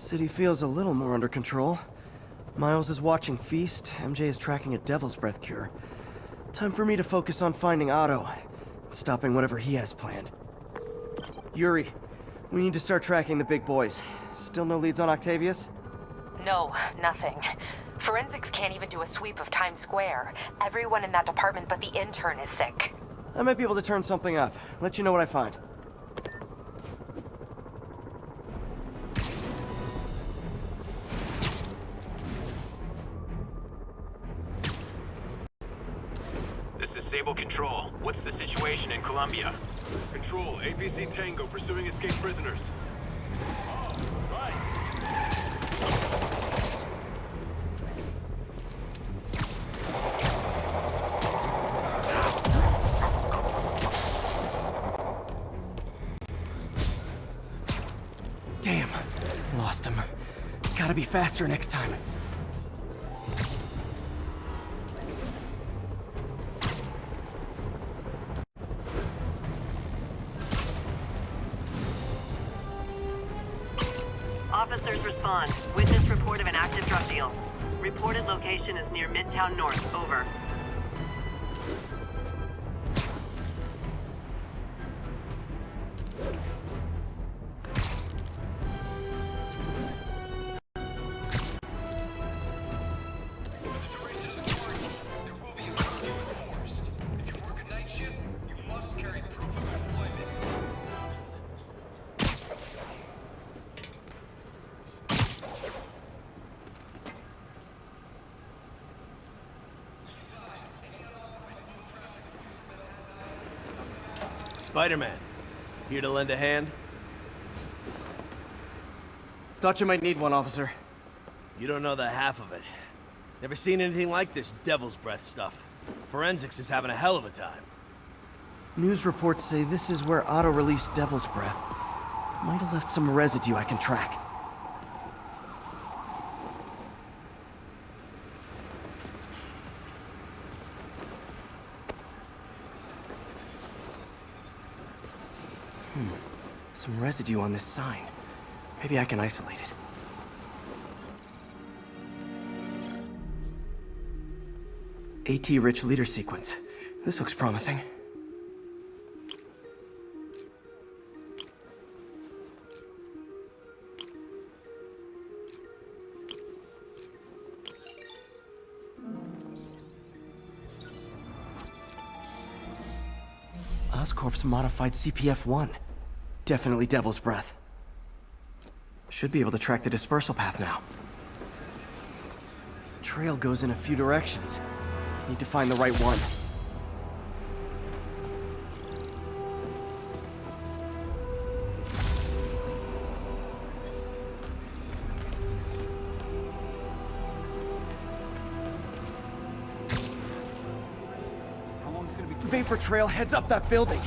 City feels a little more under control. Miles is watching Feast, MJ is tracking a Devil's Breath cure. Time for me to focus on finding Otto, and stopping whatever he has planned. Yuri, we need to start tracking the big boys. Still no leads on Octavius? No, nothing. Forensics can't even do a sweep of Times Square. Everyone in that department but the intern is sick. I might be able to turn something up. Let you know what I find. This is Sable Control. What's the situation in Colombia? Control, APC Tango pursuing escaped prisoners. Oh, right. Damn, lost him. Gotta be faster next time. Officers respond. Witness report of an active drug deal. Reported location is near Midtown North. Over. Spider-Man, here to lend a hand? Thought you might need one, officer. You don't know the half of it. Never seen anything like this Devil's Breath stuff. Forensics is having a hell of a time. News reports say this is where Otto released Devil's Breath. Might have left some residue I can track. Some residue on this sign. Maybe I can isolate it. AT-rich leader sequence. This looks promising. Oscorp's modified CPF-1. Definitely Devil's Breath. Should be able to track the dispersal path now. Trail goes in a few directions. Need to find the right one. Vapor trail heads up that building.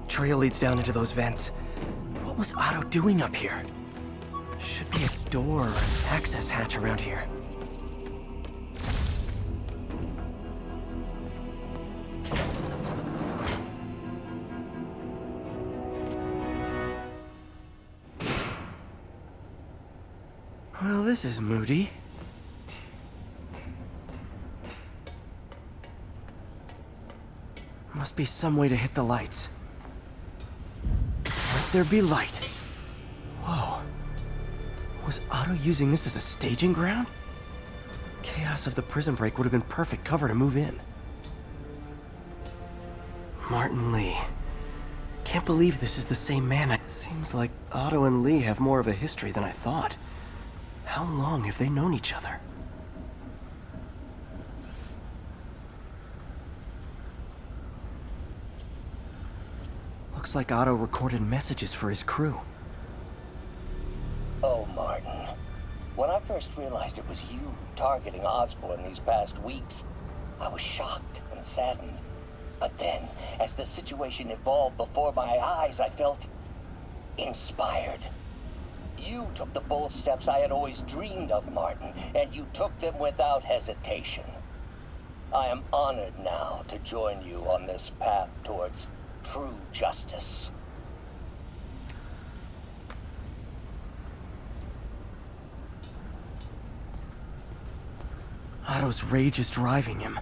Trail leads down into those vents. What was Otto doing up here? Should be a door or an access hatch around here. Well, this is moody. Must be some way to hit the lights. Let there be light. Whoa. Was Otto using this as a staging ground? Chaos of the prison break would have been perfect cover to move in. Martin Lee. Can't believe this is the same man. Seems like Otto and Lee have more of a history than I thought. How long have they known each other? Looks like Otto recorded messages for his crew. Oh, Martin. When I first realized it was you targeting Osborn these past weeks, I was shocked and saddened. But then, as the situation evolved before my eyes, I felt inspired. You took the bold steps I had always dreamed of, Martin, and you took them without hesitation. I am honored now to join you on this path towards true justice. Otto's rage is driving him.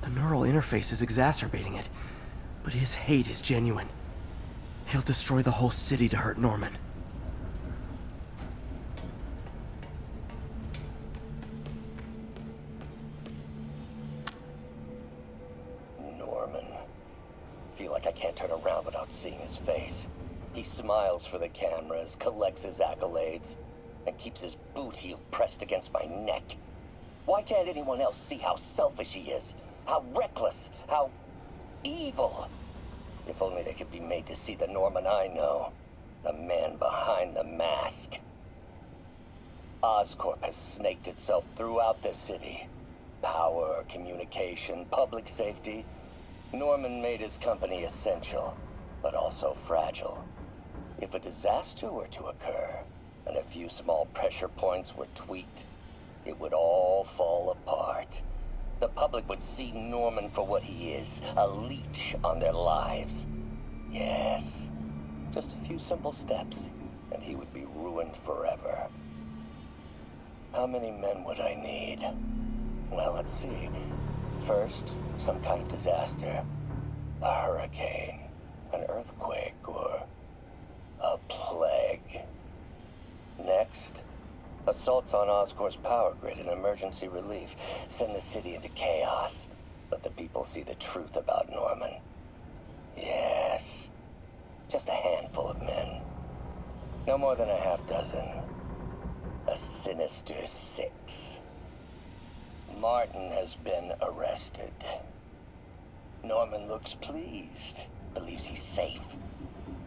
The neural interface is exacerbating it, but his hate is genuine. He'll destroy the whole city to hurt Norman. Norman. Feel like I can't turn around without seeing his face. He smiles for the cameras, collects his accolades, and keeps his boot heel pressed against my neck. Why can't anyone else see how selfish he is? How reckless, how evil? If only they could be made to see the Norman I know. The man behind the mask. Oscorp has snaked itself throughout the city. Power, communication, public safety. Norman made his company essential, but also fragile. If a disaster were to occur, and a few small pressure points were tweaked, it would all fall apart. The public would see Norman for what he is, a leech on their lives. Yes, just a few simple steps, and he would be ruined forever. How many men would I need? Well, let's see. First, some kind of disaster. A hurricane, an earthquake, or a plague. Next, assaults on Oscorp's power grid and emergency relief. Send the city into chaos. Let the people see the truth about Norman. Yes, just a handful of men. No more than a half dozen. A sinister 6. Martin has been arrested. Norman looks pleased, believes he's safe.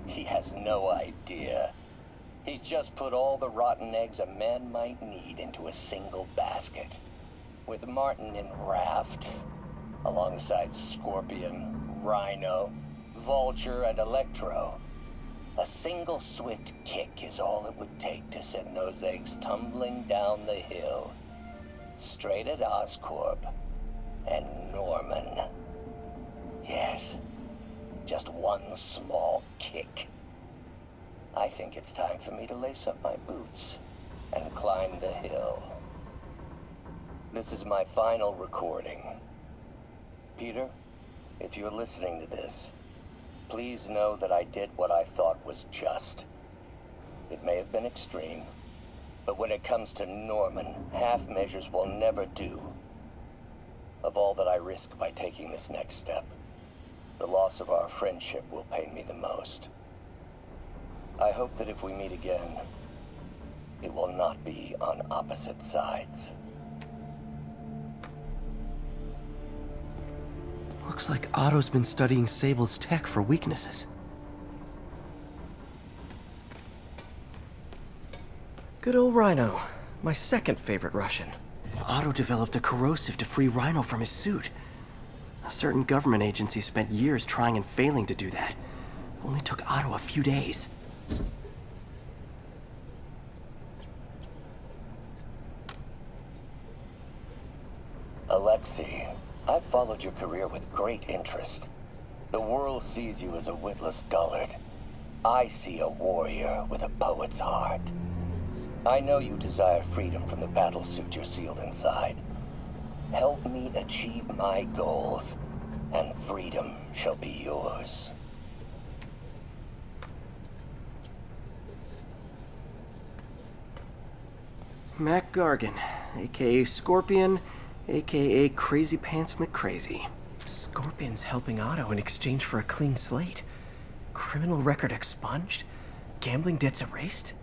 He has no idea. He's just put all the rotten eggs a man might need into a single basket. With Martin in raft, alongside Scorpion, Rhino, Vulture, and Electro, a single swift kick is all it would take to send those eggs tumbling down the hill. Straight at Oscorp and Norman. Yes, just one small kick. I think it's time for me to lace up my boots and climb the hill. This is my final recording. Peter, if you're listening to this, please know that I did what I thought was just. It may have been extreme, but when it comes to Norman, half measures will never do. Of all that I risk by taking this next step, the loss of our friendship will pain me the most. I hope that if we meet again, it will not be on opposite sides. Looks like Otto's been studying Sable's tech for weaknesses. Good old Rhino, my second favorite Russian. Otto developed a corrosive to free Rhino from his suit. A certain government agency spent years trying and failing to do that. It only took Otto a few days. Alexei, I've followed your career with great interest. The world sees you as a witless dullard. I see a warrior with a poet's heart. I know you desire freedom from the battlesuit you're sealed inside. Help me achieve my goals, and freedom shall be yours. Mac Gargan, aka Scorpion, aka Crazy Pants McCrazy. Scorpion's helping Otto in exchange for a clean slate. Criminal record expunged? Gambling debts erased?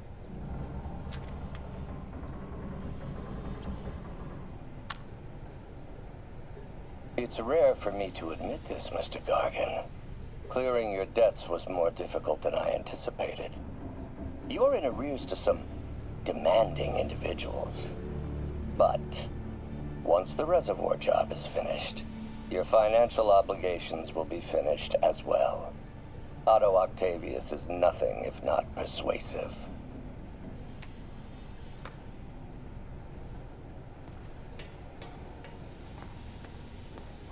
It's rare for me to admit this, Mr. Gargan. Clearing your debts was more difficult than I anticipated. You're in arrears to some demanding individuals. But once the reservoir job is finished, Your financial obligations will be finished as well. Otto Octavius is nothing if not persuasive.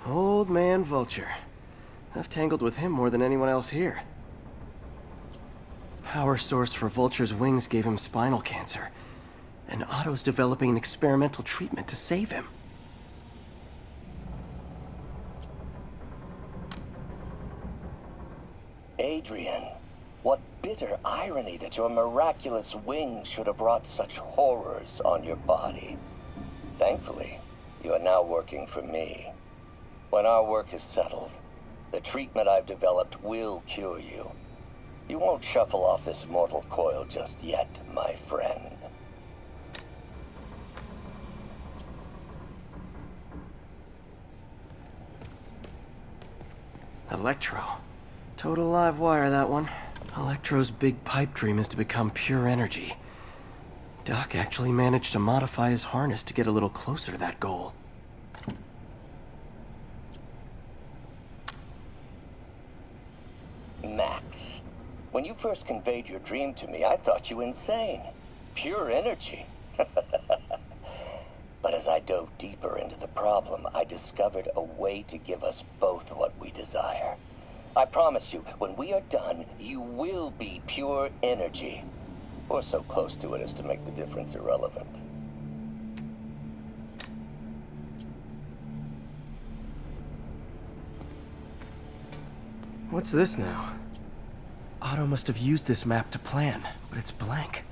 Old man Vulture. I've tangled with him more than anyone else here. Power source for Vulture's wings gave him spinal cancer, and Otto's developing an experimental treatment to save him. Adrian, what bitter irony that your miraculous wings should have brought such horrors on your body. Thankfully, you are now working for me. When our work is settled, the treatment I've developed will cure you. You won't shuffle off this mortal coil just yet, my friend. Electro. Total live wire, that one. Electro's big pipe dream is to become pure energy. Doc actually managed to modify his harness to get a little closer to that goal. Max, when you first conveyed your dream to me, I thought you insane. Pure energy. But as I dove deeper into the problem, I discovered a way to give us both what we desire. I promise you, when we are done, you will be pure energy. Or so close to it as to make the difference irrelevant. What's this now? Otto must have used this map to plan, but it's blank.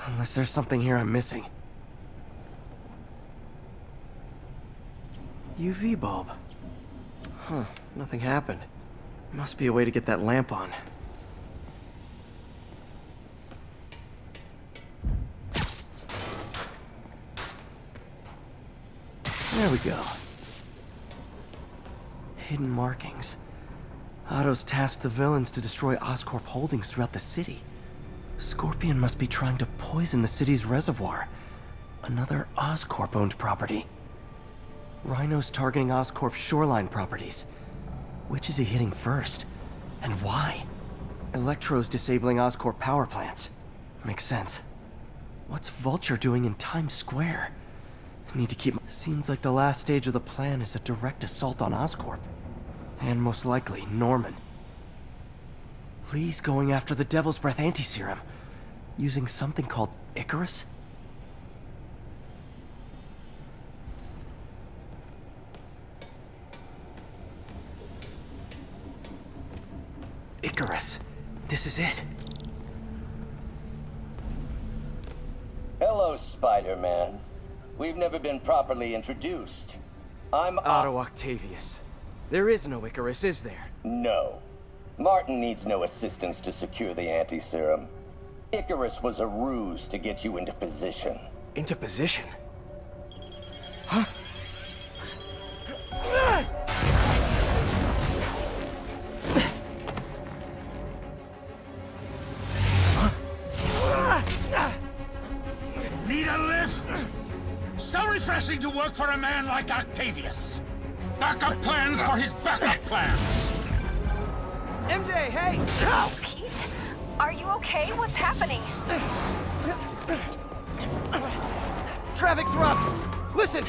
Unless there's something here I'm missing. UV bulb. Huh, nothing happened. Must be a way to get that lamp on. There we go. Hidden markings. Otto's tasked the villains to destroy Oscorp holdings throughout the city. Scorpion must be trying to poison the city's reservoir. Another Oscorp-owned property. Rhino's targeting Oscorp's shoreline properties. Which is he hitting first? And why? Electro's disabling Oscorp power plants. Makes sense. What's Vulture doing in Times Square? I need to keep... Seems like the last stage of the plan is a direct assault on Oscorp. And most likely, Norman. Lee's going after the Devil's Breath anti-serum. Using something called Icarus? Icarus. This is it. Hello, Spider-Man. We've never been properly introduced. I'm Otto Octavius. There is no Icarus, is there? No. Martin needs no assistance to secure the anti-serum. Icarus was a ruse to get you into position. Into position? Huh? Need a lift? So refreshing to work for a man like Octavius. Backup plans for his backup plans. MJ, hey! Pete? Are you okay? What's happening? Traffic's rough. Listen,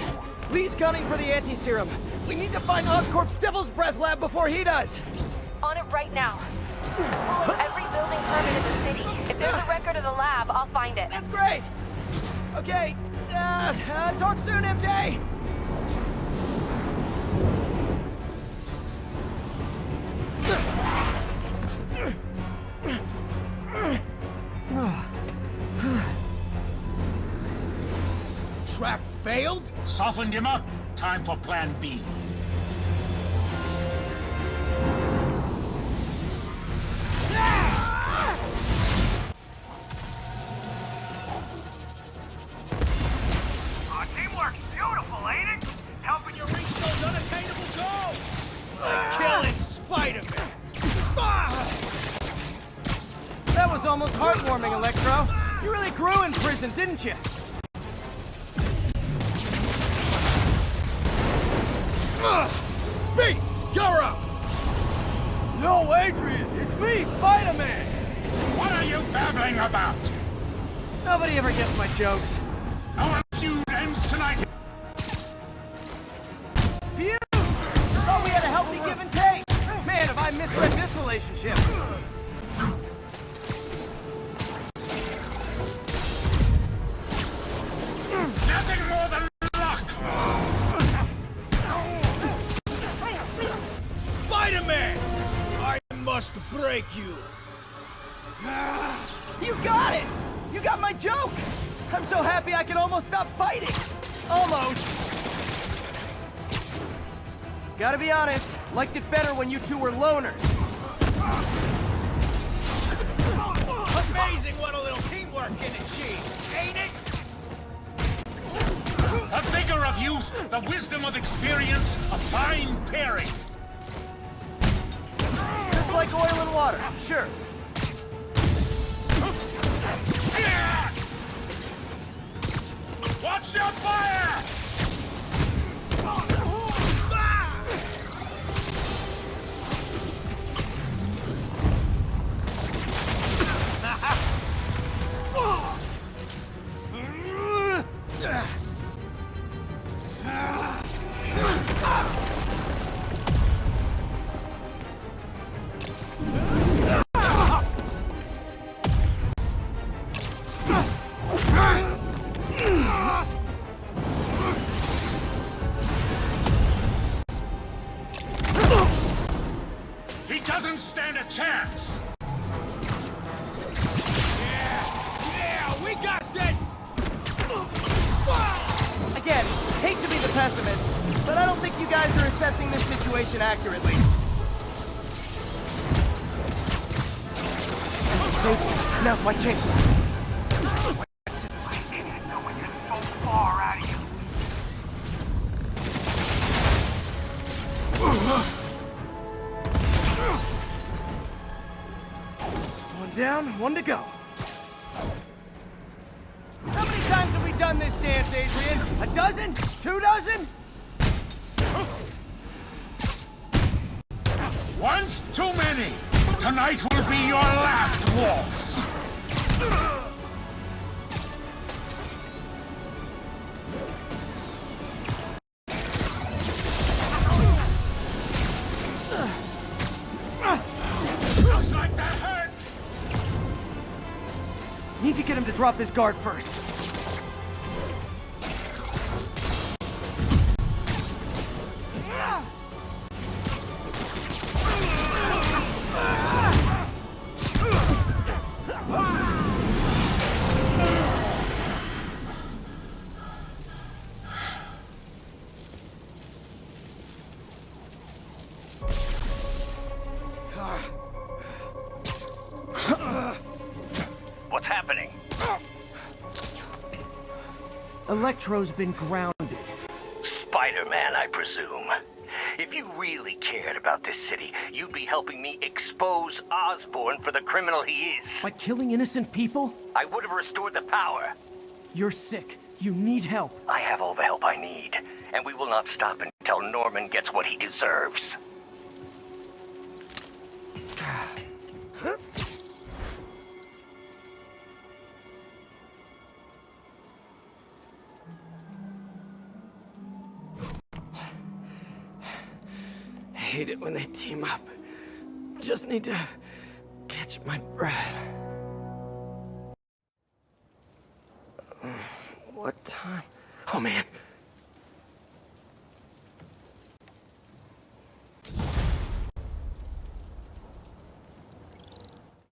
Lee's gunning for the anti-serum. We need to find Oscorp's Devil's Breath lab before he does. On it right now. Pull up every building permit in the city. If there's a record of the lab, I'll find it. That's great. Okay, talk soon, MJ. Trap failed? Softened him up. Time for plan B. Teamwork, beautiful, ain't it? Helping you reach those unattainable goals. Like killing Spider-Man. That was almost heartwarming, Electro. You really grew in prison, didn't you? Pete, you're up! No, Adrian, it's me, Spider-Man! What are you babbling about? Nobody ever gets my jokes. Our feud ends tonight. Phew! Thought we had a healthy give and take! Man, have I misread this relationship! Nothing more than luck! Spider-Man! I must break you! You got it! You got my joke! I'm so happy I can almost stop fighting! Almost! Gotta be honest, liked it better when you two were loners. Amazing what a little teamwork can achieve, ain't it? The vigor of youth, the wisdom of experience, a fine pairing. Just like oil and water, sure. Watch your fire! He doesn't stand a chance! Yeah, we got this! Again, hate to be the pessimist, but I don't think you guys are assessing this situation accurately. Now's my chance. One down, one to go. How many times have we done this dance, Adrian? A dozen? 2 dozen? Once too many! Tonight will be your last waltz! Looks like that hurt! Need to get him to drop his guard first. What's happening? Electro's been grounded. Spider-Man, I presume. If you really cared about this city, you'd be helping me expose Osborn for the criminal he is. By killing innocent people? I would have restored the power. You're sick. You need help. I have all the help I need, and we will not stop until Norman gets what he deserves. I hate it when they team up. Just need to catch my breath. What time? Oh man,